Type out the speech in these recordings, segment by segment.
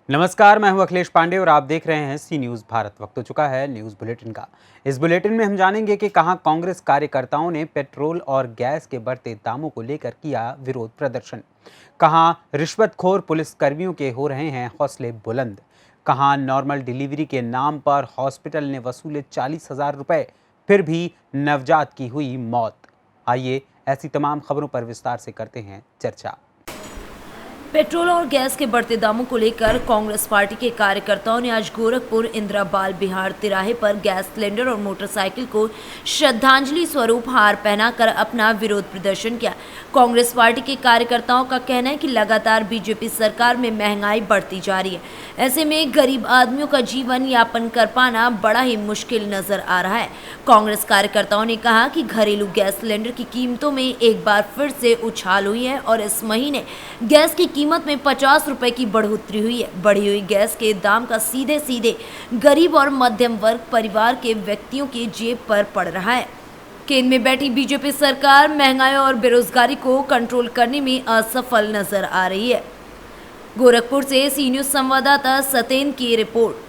नमस्कार, मैं हूं अखिलेश पांडे और आप देख रहे हैं सी न्यूज़ भारत। वक्त हो चुका है न्यूज़ बुलेटिन का। इस बुलेटिन में हम जानेंगे कि कहां कांग्रेस कार्यकर्ताओं ने पेट्रोल और गैस के बढ़ते दामों को लेकर किया विरोध प्रदर्शन, कहां रिश्वतखोर पुलिसकर्मियों के हो रहे हैं हौसले बुलंद, कहां नॉर्मल डिलीवरी के नाम पर हॉस्पिटल ने वसूले 40,000 रुपए, फिर भी नवजात की हुई मौत। आइए ऐसी तमाम खबरों पर विस्तार से करते हैं चर्चा। पेट्रोल और गैस के बढ़ते दामों को लेकर कांग्रेस पार्टी के कार्यकर्ताओं ने आज गोरखपुर इंदिरा बाल बिहार तिराहे पर गैस सिलेंडर और मोटरसाइकिल को श्रद्धांजलि स्वरूप हार पहनाकर अपना विरोध प्रदर्शन किया। कांग्रेस पार्टी के कार्यकर्ताओं का कहना है कि लगातार बीजेपी सरकार में महंगाई बढ़ती जा रही है। ऐसे में गरीब आदमियों का जीवन यापन कर पाना बड़ा ही मुश्किल नजर आ रहा है। कांग्रेस कार्यकर्ताओं ने कहा कि घरेलू गैस सिलेंडर की कीमतों में एक बार फिर से उछाल हुई है और इस महीने गैस की कीमत में 50 रुपए की बढ़ोतरी हुई है। बढ़ी हुई गैस के दाम का सीधे सीधे गरीब और मध्यम वर्ग परिवार के व्यक्तियों की जेब पर पड़ रहा है। केंद्र में बैठी बीजेपी सरकार महंगाई और बेरोजगारी को कंट्रोल करने में असफल नजर आ रही है। गोरखपुर से सी न्यूज़ संवाददाता सतेन की रिपोर्ट।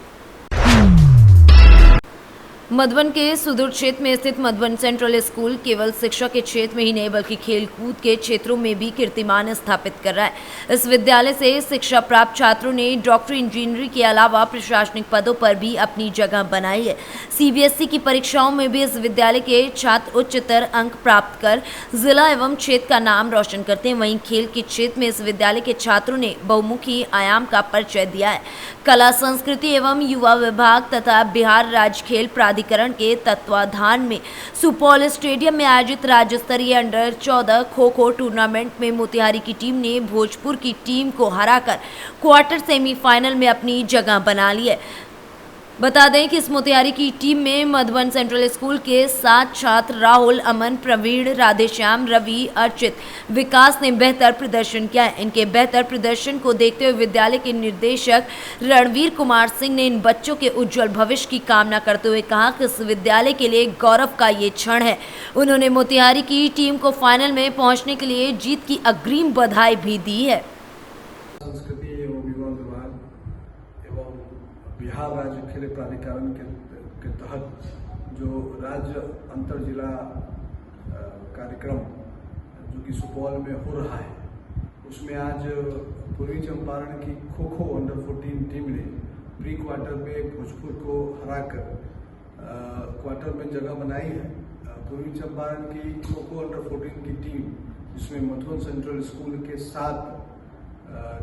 मधुबन के सुदूर क्षेत्र में स्थित मधुबन सेंट्रल स्कूल केवल शिक्षा के क्षेत्र में ही नहीं बल्कि खेलकूद के क्षेत्रों में भी कीर्तिमान स्थापित कर रहा है। इस विद्यालय से शिक्षा प्राप्त छात्रों ने डॉक्टरी, इंजीनियरिंग के अलावा प्रशासनिक पदों पर भी अपनी जगह बनाई है। सीबीएसई की परीक्षाओं में भी इस विद्यालय के छात्र उच्चतर अंक प्राप्त कर जिला एवं क्षेत्र का नाम रोशन करते हैं। वहीं खेल के क्षेत्र में इस विद्यालय के छात्रों ने बहुमुखी आयाम का परिचय दिया है। कला, संस्कृति एवं युवा विभाग तथा बिहार राज्य खेल प्राधिकरण के तत्वाधान में सुपौल स्टेडियम में आयोजित राज्य स्तरीय अंडर 14 खो-खो टूर्नामेंट में मोतिहारी की टीम ने भोजपुर की टीम को हराकर क्वार्टर सेमीफाइनल में अपनी जगह बना ली है। बता दें कि इस मोतिहारी की टीम में मधुबन सेंट्रल स्कूल के 7 छात्र राहुल, अमन, प्रवीण, राधेश्याम, रवि, अर्चित, विकास ने बेहतर प्रदर्शन किया है। इनके बेहतर प्रदर्शन को देखते हुए विद्यालय के निदेशक रणवीर कुमार सिंह ने इन बच्चों के उज्जवल भविष्य की कामना करते हुए कहा कि इस विद्यालय के लिए गौरव का ये क्षण है। उन्होंने मोतिहारी की टीम को फाइनल में पहुंचने के लिए जीत की अग्रिम बधाई भी दी है। बिहार राज्य खेल प्राधिकरण के तहत जो राज्य अंतर जिला कार्यक्रम जो कि सुपौल में हो रहा है, उसमें आज पूर्वी चंपारण की खो-खो अंडर 14 टीम ने प्री क्वार्टर में भोजपुर को हराकर क्वार्टर में जगह बनाई है। पूर्वी चंपारण की खो-खो अंडर 14 की टीम, जिसमें मधुबन सेंट्रल स्कूल के 7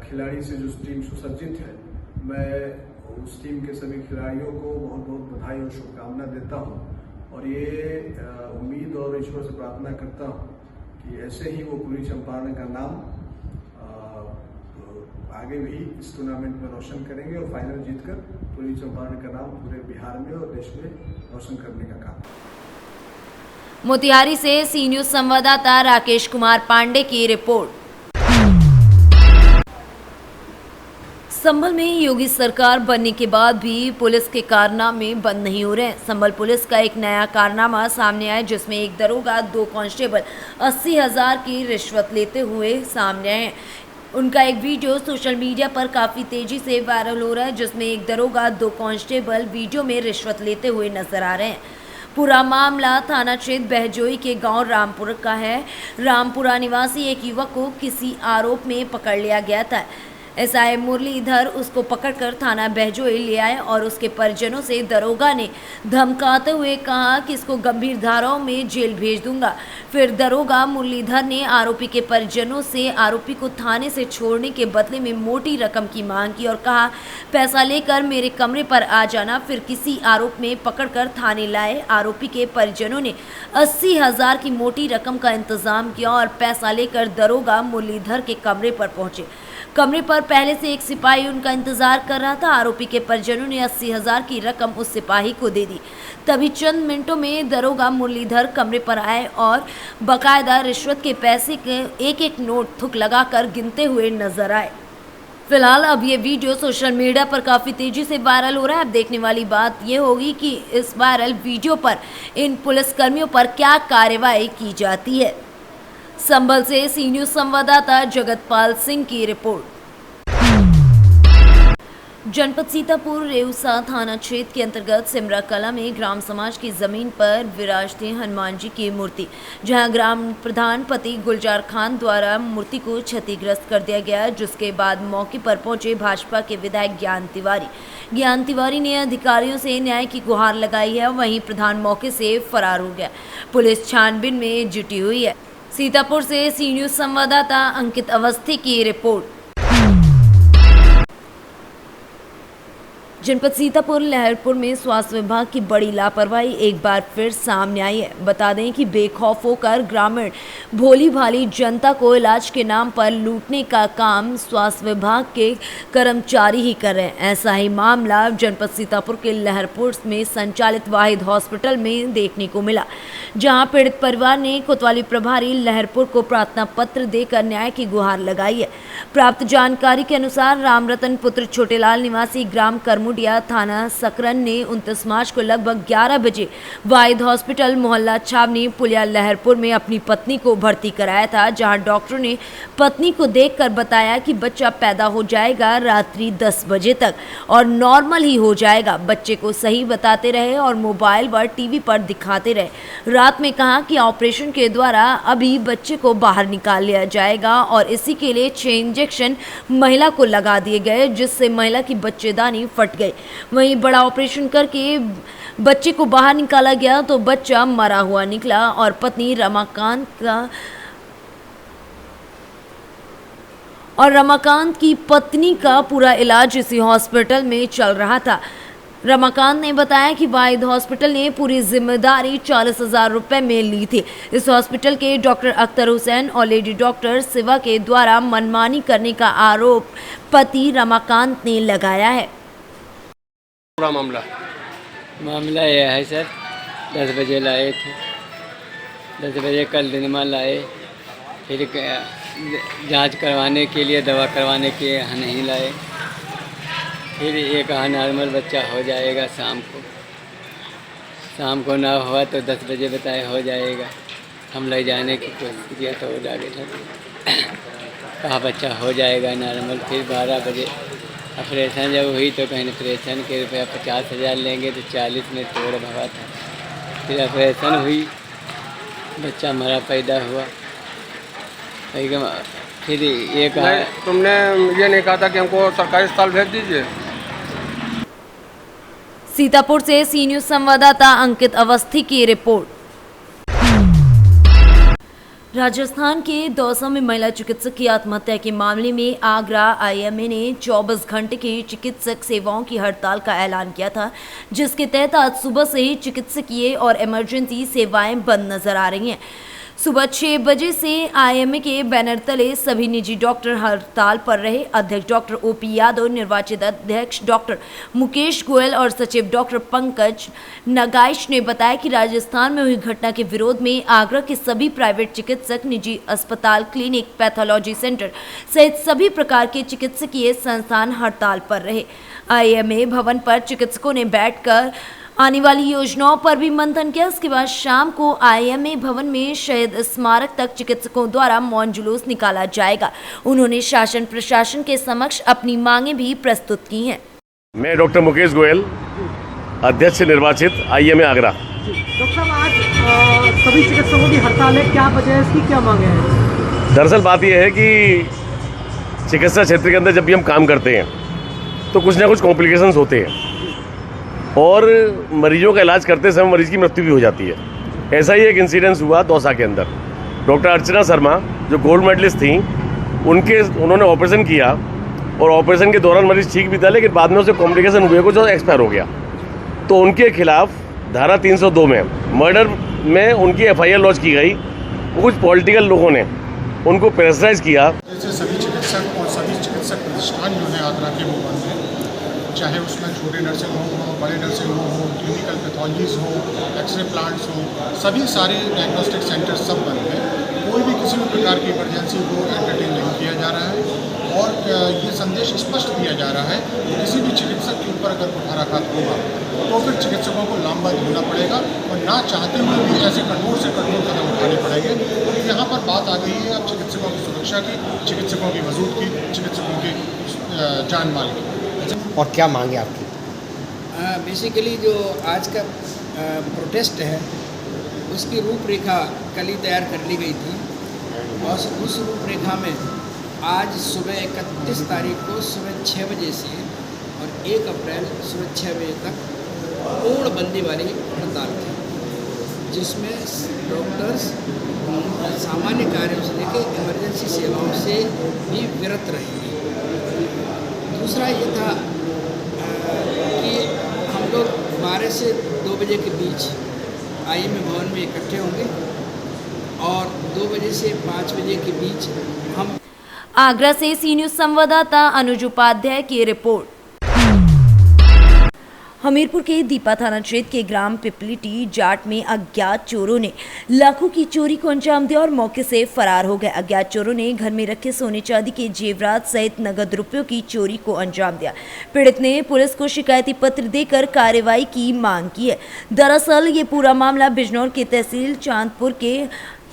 खिलाड़ी से जो टीम सुसज्जित है, मैं उस टीम के सभी खिलाड़ियों को बहुत बहुत बधाई और शुभकामना देता हूं और ये उम्मीद और ईश्वर से प्रार्थना करता हूं कि ऐसे ही वो पूर्वी चंपारण का नाम आगे भी इस टूर्नामेंट में रोशन करेंगे और फाइनल जीतकर पूर्वी चंपारण का नाम पूरे बिहार में और देश में रोशन करने का काम। मोतिहारी से सी न्यूज़ संवाददाता राकेश कुमार पांडे की रिपोर्ट। संभल में योगी सरकार बनने के बाद भी पुलिस के कारनामे बंद नहीं हो रहे हैं। संभल पुलिस का एक नया कारनामा सामने आया, जिसमें एक दरोगा, 2 कांस्टेबल 80,000 की रिश्वत लेते हुए सामने आए हैं। उनका एक वीडियो सोशल मीडिया पर काफ़ी तेज़ी से वायरल हो रहा है, जिसमें एक दरोगा, 2 कांस्टेबल वीडियो में रिश्वत लेते हुए नजर आ रहे हैं। पूरा मामला थाना क्षेत्र बहजोई के गांव रामपुर का है। रामपुरा निवासी एक युवक को किसी आरोप में पकड़ लिया गया था। एसआई मुरलीधर उसको पकड़कर थाना बहजोई ले आए और उसके परिजनों से दरोगा ने धमकाते हुए कहा कि इसको गंभीर धाराओं में जेल भेज दूंगा। फिर दरोगा मुरलीधर ने आरोपी के परिजनों से आरोपी को थाने से छोड़ने के बदले में मोटी रकम की मांग की और कहा, पैसा लेकर मेरे कमरे पर आ जाना। फिर किसी आरोप में पकड़कर थाने लाए। आरोपी के परिजनों ने 80,000 की मोटी रकम का इंतजाम किया और पैसा लेकर दरोगा मुरलीधर के कमरे पर पहुंचे। कमरे पर पहले से एक सिपाही उनका इंतजार कर रहा था। आरोपी के परिजनों ने 80,000 की रकम उस सिपाही को दे दी। तभी चंद मिनटों में दरोगा मुरलीधर कमरे पर आए और बकायदा रिश्वत के पैसे के एक एक नोट थुक लगाकर गिनते हुए नजर आए। फिलहाल अब ये वीडियो सोशल मीडिया पर काफ़ी तेज़ी से वायरल हो रहा है। अब देखने वाली बात ये होगी कि इस वायरल वीडियो पर इन पुलिसकर्मियों पर क्या कार्रवाई की जाती है। संभल से सी न्यूज़ संवाददाता जगतपाल सिंह की रिपोर्ट। जनपद सीतापुर रेउसा थाना क्षेत्र के अंतर्गत सिमरा कला में ग्राम समाज की जमीन पर विराजते हनुमान जी की मूर्ति, जहां ग्राम प्रधान पति गुलजार खान द्वारा मूर्ति को क्षतिग्रस्त कर दिया गया, जिसके बाद मौके पर पहुंचे भाजपा के विधायक ज्ञान तिवारी ने अधिकारियों से न्याय की गुहार लगाई है। वहीं प्रधान मौके से फरार हो गया। पुलिस छानबीन में जुटी हुई है। सीतापुर से सी न्यूज़ संवाददाता अंकित अवस्थी की रिपोर्ट। जनपद सीतापुर लहरपुर में स्वास्थ्य विभाग की बड़ी लापरवाही एक बार फिर सामने आई है। बता दें कि बेखौफ होकर ग्रामीण भोली भाली जनता को इलाज के नाम पर लूटने का काम स्वास्थ्य विभाग के कर्मचारी ही कर रहे हैं। ऐसा ही मामला जनपद सीतापुर के लहरपुर में संचालित वाहिद हॉस्पिटल में देखने को मिला, जहां पीड़ित परिवार ने कोतवाली प्रभारी लहरपुर को प्रार्थना पत्र देकर न्याय की गुहार लगाई है। प्राप्त जानकारी के अनुसार राम रतन पुत्र छोटेलाल निवासी ग्राम करमुडिया थाना सकरन ने 29 मार्च को लगभग 11 बजे वाहिद हॉस्पिटल मोहल्ला छावनी पुलिया लहरपुर में अपनी पत्नी को भर्ती कराया था, जहां डॉक्टरों ने पत्नी को देखकर बताया कि बच्चा पैदा हो जाएगा रात्रि 10 बजे तक और नॉर्मल ही हो जाएगा। बच्चे को सही बताते रहे और मोबाइल व टीवी पर दिखाते रहे। रात में कहा कि ऑपरेशन के द्वारा अभी बच्चे को बाहर निकाल लिया जाएगा और इसी के लिए 6 इंजेक्शन महिला को लगा दिए गए, जिससे महिला की बच्चेदानी फट गई। वहीं बड़ा ऑपरेशन करके बच्चे को बाहर निकाला गया तो बच्चा मरा हुआ निकला और पत्नी रमाकांत की पत्नी का पूरा इलाज इसी हॉस्पिटल में चल रहा था। रमाकांत ने बताया कि वाहिद हॉस्पिटल ने पूरी जिम्मेदारी 40,000 रुपये में ली थी। इस हॉस्पिटल के डॉक्टर अख्तर हुसैन और लेडी डॉक्टर शिवा के द्वारा मनमानी करने का आरोप पति रमाकांत ने लगाया है। पूरा मामला यह है सर, 10 बजे लाए थे, 10 बजे कल दिन में लाए, फिर जांच करवाने के लिए दवा करवाने के यहाँ नहीं लाए, फिर ये कहा नॉर्मल बच्चा हो जाएगा शाम को ना हुआ तो 10 बजे बताए हो जाएगा। हम ले जाने की कोशिश किया तो वो लागे था, कहा बच्चा हो जाएगा नॉर्मल। फिर 12 बजे ऑपरेशन जब हुई तो कहीं ऑपरेशन के रुपया 50,000 लेंगे तो 40 में तोड़ भगा था। फिर ऑपरेशन हुई, बच्चा मरा पैदा हुआ। फिर ये कहा तुमने ये नहीं कहा था कि हमको सरकारी अस्पताल भेज दीजिए। सीतापुर से सी न्यूज़ संवाददाता अंकित अवस्थी की रिपोर्ट। राजस्थान के दौसा में महिला चिकित्सक की आत्महत्या के मामले में आगरा आईएमए ने 24 घंटे की चिकित्सक सेवाओं की हड़ताल का ऐलान किया था, जिसके तहत आज सुबह से ही चिकित्सकीय और इमरजेंसी सेवाएं बंद नजर आ रही हैं। सुबह 6 बजे से आईएमए के बैनर तले सभी निजी डॉक्टर हड़ताल पर रहे। अध्यक्ष डॉक्टर ओपी यादव, निर्वाचित अध्यक्ष डॉक्टर मुकेश गोयल और सचिव डॉक्टर पंकज नगाइश ने बताया कि राजस्थान में हुई घटना के विरोध में आगरा के सभी प्राइवेट चिकित्सक, निजी अस्पताल, क्लिनिक, पैथोलॉजी सेंटर सहित सभी प्रकार के चिकित्सकीय संस्थान हड़ताल पर रहे। आईएमए भवन पर चिकित्सकों ने बैठकर आने वाली योजनाओं पर भी मंथन किया। इसके बाद शाम को आईएमए भवन में शहीद स्मारक तक चिकित्सकों द्वारा मौन जुलूस निकाला जाएगा। उन्होंने शासन प्रशासन के समक्ष अपनी मांगें भी प्रस्तुत की हैं। मैं डॉक्टर मुकेश गोयल, अध्यक्ष निर्वाचित आईएमए आगरा। डॉक्टर साहब, आज सभी चिकित्सकों की हड़ताल है, क्या वजह है इसकी, क्या मांगे हैं? दरअसल बात यह है कि चिकित्सा क्षेत्र के अंदर जब भी हम काम करते हैं तो कुछ ना कुछ कॉम्प्लिकेशंस होते हैं और मरीजों का इलाज करते समय मरीज की मृत्यु भी हो जाती है। ऐसा ही एक इंसिडेंस हुआ दौसा के अंदर। डॉक्टर अर्चना शर्मा जो गोल्ड मेडलिस्ट थी, उन्होंने ऑपरेशन किया और ऑपरेशन के दौरान मरीज ठीक भी था, लेकिन बाद में उसे कॉम्प्लिकेशन हुए कुछ और एक्सपायर हो गया। तो उनके खिलाफ धारा 302 में मर्डर में उनकी एफआईआर लॉन्च की गई। कुछ पॉलिटिकल लोगों ने उनको प्रेशराइज किया। जैसे सभी चिकित्सक और सभी चिकित्सक प्रतिष्ठान जो है आगरा के वो बंद हैं, चाहे उसमें छोटे नर्सिंग होम हो, बड़े नर्सिंग होम हो, क्लिनिकल पैथोलॉजीज हो, एक्सरे प्लांट्स हो, सभी सारे डायग्नोस्टिक सेंटर सब बंद हैं। कोई भी किसी भी प्रकार की इमरजेंसी को एंटरटेन नहीं किया जा रहा है और ये संदेश स्पष्ट दिया जा रहा है कि किसी भी चिकित्सक के ऊपर अगर कुठाराघात होगा तो फिर चिकित्सकों को लामबंद होना पड़ेगा और ना चाहते हुए भी ऐसे कठोर से कठोर कदम उठाने पड़ेंगे। तो यहाँ पर बात आ गई है अब चिकित्सकों की सुरक्षा की, चिकित्सकों की वजूद की, चिकित्सकों की जान माल की। और क्या मांगे आपकी? बेसिकली जो आज का प्रोटेस्ट है उसकी रूपरेखा कल ही तैयार कर ली गई थी और उस रूपरेखा में आज सुबह 31 तारीख को सुबह 6 बजे से और 1 अप्रैल सुबह 6 बजे तक पूर्णबंदी वाली हड़ताल थी, जिसमें डॉक्टर्स सामान्य कार्यों से लेकर इमरजेंसी सेवाओं से भी विरत रहेंगे। दूसरा ये था कि हम लोग 12 से 2 बजे के बीच IMA भवन में इकट्ठे होंगे और 2 बजे से 5 बजे के बीच हम। आगरा से सी न्यूज संवाददाता अनुज उपाध्याय की रिपोर्ट। हमीरपुर के दीपा थाना क्षेत्र के ग्राम पिपलिटी जाट में अज्ञात चोरों ने लाखों की चोरी को अंजाम दिया और मौके से फरार हो गए। अज्ञात चोरों ने घर में रखे सोने चांदी के जेवरात सहित नगद रुपयों की चोरी को अंजाम दिया। पीड़ित ने पुलिस को शिकायती पत्र देकर कार्रवाई की मांग की है। दरअसल ये पूरा मामला बिजनौर के तहसील चांदपुर के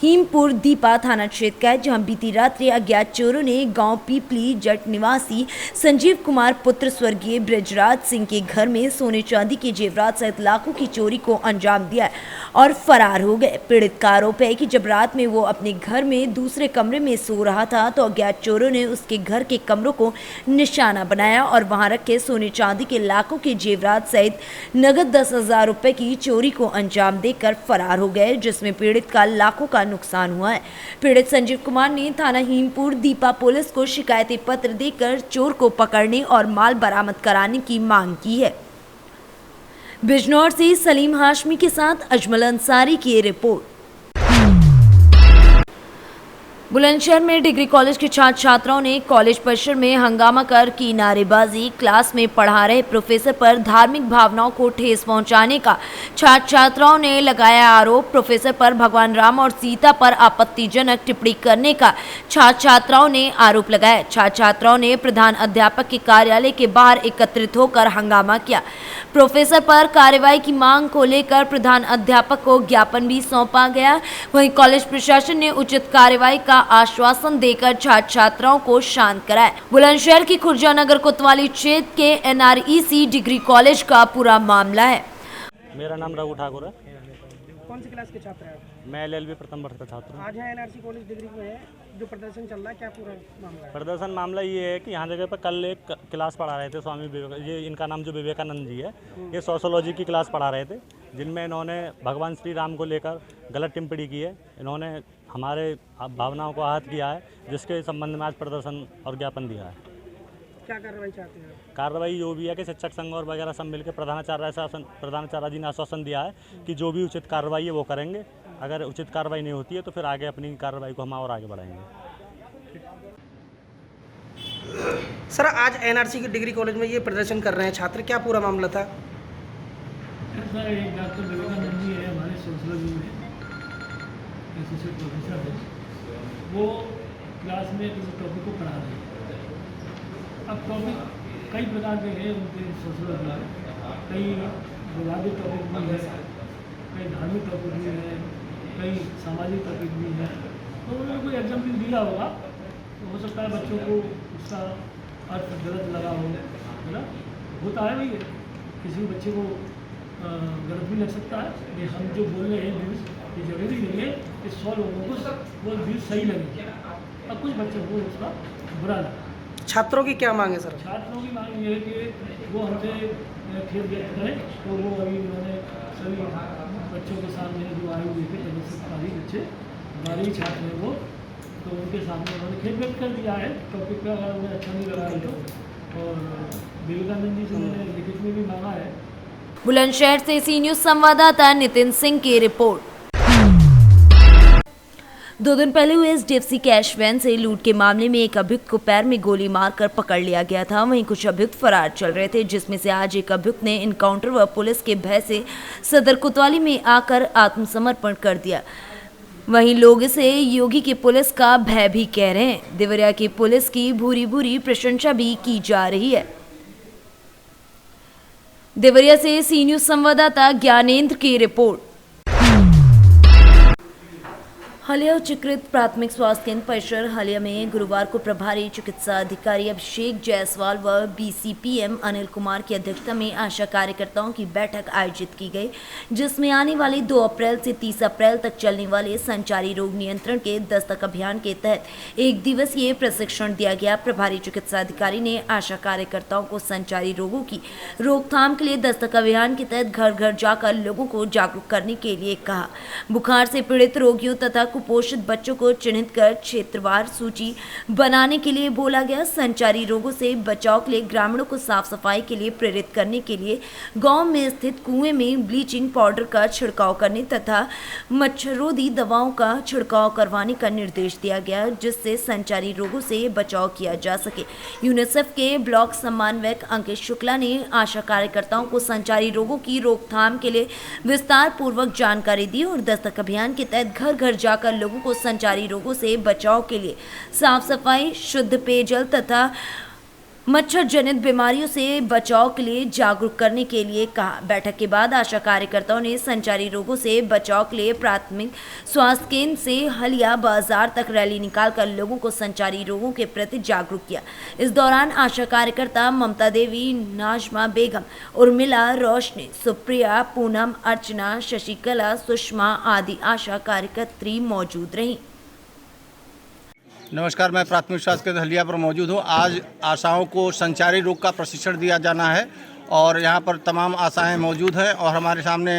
हीमपुर दीपा थाना क्षेत्र का है, जहां बीती रात्रि अज्ञात चोरों ने गांव पीपली जट निवासी संजीव कुमार पुत्र स्वर्गीय ब्रजराज सिंह के घर में सोने चांदी के जेवरात सहित लाखों की चोरी को अंजाम दिया और फरार हो गए। पीड़ित का आरोप है कि जब रात में वो अपने घर में दूसरे कमरे में सो रहा था तो अज्ञात चोरों ने उसके घर के कमरों को निशाना बनाया और वहां रखे सोने चांदी के लाखों के जेवरात सहित नगद 10,000 रुपए की चोरी को अंजाम देकर फरार हो गए, जिसमें पीड़ित का लाखों का नुकसान हुआ है। पीड़ित संजीव कुमार ने थाना हीमपुर दीपा पुलिस को शिकायती पत्र देकर चोर को पकड़ने और माल बरामद कराने की मांग की है। बिजनौर से सलीम हाशमी के साथ अजमल अंसारी की रिपोर्ट। बुलंदशहर में डिग्री कॉलेज के छात्र छात्राओं ने कॉलेज परिसर में हंगामा कर की नारेबाजी। क्लास में पढ़ा रहे प्रोफेसर पर धार्मिक भावनाओं को ठेस पहुंचाने का छात्र छात्राओं ने लगाया आरोप। प्रोफेसर पर भगवान राम और सीता पर आपत्तिजनक टिप्पणी करने का छात्र छात्राओं ने आरोप लगाया। छात्र छात्राओं ने प्रधान अध्यापक के कार्यालय के बाहर एकत्रित होकर हंगामा किया। प्रोफेसर पर कार्रवाई की मांग को लेकर प्रधान अध्यापक को ज्ञापन भी सौंपा गया। वहीं कॉलेज प्रशासन ने उचित कार्रवाई का आश्वासन देकर छात्र छात्राओं को शांत कराया। बुलंदशहर की खुर्जा नगर कोतवाली क्षेत्र के NREC डिग्री कॉलेज का पूरा मामला है। मेरा नाम रघु ठाकुर है। कौन सी क्लास के छात्र हैं? मैं LLB प्रथम वर्ष का छात्र हूँ। आज है NRC कॉलेज डिग्री में है जो प्रदर्शन चल रहा है, क्या पूरा मामला है? प्रदर्शन मामला ये है कि यहाँ जगह पर कल एक क्लास पढ़ा रहे थे स्वामी विवेकानंद, ये इनका नाम जो विवेकानंद जी है, ये सोशियोलॉजी की क्लास पढ़ा रहे थे, जिनमें इन्होंने भगवान श्री राम को लेकर गलत टिप्पणी की है। इन्होंने हमारे भावनाओं को आहत किया है, जिसके संबंध में आज प्रदर्शन और ज्ञापन दिया है। क्या कार्रवाई चाहते हैं? कार्रवाई जो भी है कि शिक्षक संघ और वगैरह सब मिलकर प्रधानाचार्य जी ने आश्वासन दिया है कि जो भी उचित कार्रवाई है वो करेंगे। अगर उचित कार्रवाई नहीं होती है तो फिर आगे अपनी कार्रवाई को हम और आगे बढ़ाएंगे। सर, आज NRC की डिग्री कॉलेज में ये प्रदर्शन कर रहे हैं छात्र, क्या पूरा मामला था? ऐसा एक डॉक्टर विवेकानंद जी है हमारे सोशियोलॉजी में एसोसिएट प्रोफेसर है, वो क्लास में किसी टॉपिक को पढ़ा रहे हैं। अब टॉपिक कई प्रकार के हैं उनके सोशियोलॉजी में, कई विवादित टॉपिक भी है, कई धार्मिक टॉपिक भी है, कई सामाजिक टॉपिक भी है। तो उन्होंने कोई एग्जाम्पल दिया होगा, तो हो सकता है बच्चों को उसका अर्थ गलत लगा हो, है ना, होता है भाई, किसी बच्चे को गलत भी लग सकता है। ये हम जो बोल रहे हैं व्यूज़, ये जरूरी नहीं है कि 100 लोगों को वो व्यूज़ सही लगे, अब कुछ बच्चों को उसका बुरा लगा। छात्रों की क्या मांग है सर? छात्रों की मांग ये है कि वो हमसे खेद व्यक्त करें। तो वो अभी उन्होंने सभी बच्चों के सामने जो आयु हुई थे तभी से सारी बच्चे हमारे ही छात्र हैं वो, तो उनके सामने उन्होंने खेद व्यक्त कर दिया है टॉपिक पर, अगर उन्हें अच्छा नहीं लगा है तो। और विवेकानंद जी से उन्होंने लिखित में भी मांगा है। बुलंदशहर से सी न्यूज संवाददाता नितिन सिंह की रिपोर्ट। 2 दिन पहले हुए SDFC कैश वैन से लूट के मामले में एक अभियुक्त को पैर में गोली मारकर पकड़ लिया गया था। वहीं कुछ अभियुक्त फरार चल रहे थे, जिसमें से आज एक अभियुक्त ने इनकाउंटर व पुलिस के भय से सदर कोतवाली में आकर आत्मसमर्पण कर दिया। वहीं लोग इसे योगी की पुलिस का भय भी कह रहे हैं। देवरिया की पुलिस की भूरी भूरी प्रशंसा भी की जा रही है। देवरिया से सी न्यूज संवाददाता ज्ञानेंद्र की रिपोर्ट। हलिया उच्चीकृत प्राथमिक स्वास्थ्य केंद्र परिसर हलिया में गुरुवार को प्रभारी चिकित्सा अधिकारी अभिषेक जायसवाल व बीसीपीएम अनिल कुमार की अध्यक्षता में आशा कार्यकर्ताओं की बैठक आयोजित की गई, जिसमें आने वाली 2 अप्रैल से 30 अप्रैल तक चलने वाले संचारी रोग नियंत्रण के दस्तक अभियान के तहत 1 दिवसीय प्रशिक्षण दिया गया। प्रभारी चिकित्सा अधिकारी ने आशा कार्यकर्ताओं को संचारी रोगों की रोकथाम के लिए दस्तक अभियान के तहत घर घर जाकर लोगों को जागरूक करने के लिए कहा। बुखार से पीड़ित रोगियों तथा कुपोषित बच्चों को चिन्हित कर क्षेत्रवार सूची बनाने के लिए बोला गया। संचारी रोगों से बचाव के लिए ग्रामीणों को साफ सफाई के लिए प्रेरित करने के लिए गांव में स्थित कुएं में ब्लीचिंग पाउडर का छिड़काव करने तथा मच्छरोधी दवाओं का छिड़काव करवाने का निर्देश दिया गया, जिससे संचारी रोगों से बचाव किया जा सके। यूनिसेफ के ब्लॉक समन्वयक अंकित शुक्ला ने आशा कार्यकर्ताओं को संचारी रोगों की रोकथाम के लिए विस्तार पूर्वक जानकारी दी और दस्तक अभियान के तहत घर घर जाकर लोगों को संचारी रोगों से बचाव के लिए साफ सफाई, शुद्ध पेयजल तथा मच्छर जनित बीमारियों से बचाव के लिए जागरूक करने के लिए कहा। बैठक के बाद आशा कार्यकर्ताओं ने संचारी रोगों से बचाव के लिए प्राथमिक स्वास्थ्य केंद्र से हलिया बाजार तक रैली निकालकर लोगों को संचारी रोगों के प्रति जागरूक किया। इस दौरान आशा कार्यकर्ता ममता देवी, नाजमा बेगम, उर्मिला, रोशनी, सुप्रिया, पूनम, अर्चना, शशिकला, सुषमा आदि आशा कार्यकर्त्री मौजूद रहीं। नमस्कार, मैं प्राथमिक स्वास्थ्य केंद्र हलिया पर मौजूद हूँ। आज आशाओं को संचारी रोग का प्रशिक्षण दिया जाना है और यहाँ पर तमाम आशाएं मौजूद हैं और हमारे सामने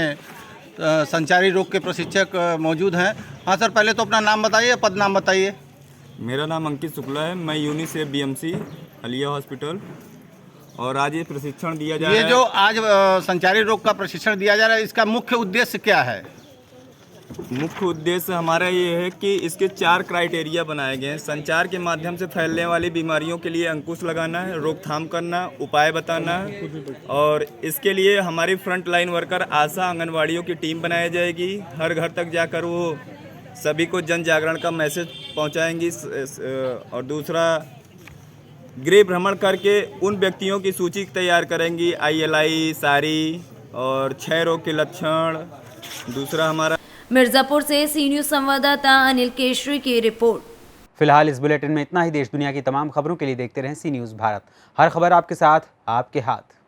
संचारी रोग के प्रशिक्षक मौजूद हैं। हाँ सर, पहले तो अपना नाम बताइए, पद नाम बताइए। मेरा नाम अंकित शुक्ला है, मैं यूनिसेफ बीएमसी हलिया हॉस्पिटल, और आज ये प्रशिक्षण दिया जा रहा है। ये जो आज संचारी रोग का प्रशिक्षण दिया जा रहा है, इसका मुख्य उद्देश्य क्या है? मुख्य उद्देश्य हमारा ये है कि इसके 4 क्राइटेरिया बनाए गए हैं। संचार के माध्यम से फैलने वाली बीमारियों के लिए अंकुश लगाना है, रोकथाम करना, उपाय बताना है, और इसके लिए हमारी फ्रंट लाइन वर्कर आशा आंगनवाड़ियों की टीम बनाई जाएगी। हर घर तक जाकर वो सभी को जन जागरण का मैसेज पहुंचाएंगी और दूसरा गृह भ्रमण करके उन व्यक्तियों की सूची तैयार करेंगी, ILI, सारी और क्षय रोग के लक्षण। दूसरा हमारा मिर्जापुर से सी न्यूज संवाददाता अनिल केशरी की रिपोर्ट। फिलहाल इस बुलेटिन में इतना ही। देश दुनिया की तमाम खबरों के लिए देखते रहें सी न्यूज़ भारत। हर खबर आपके साथ, आपके हाथ।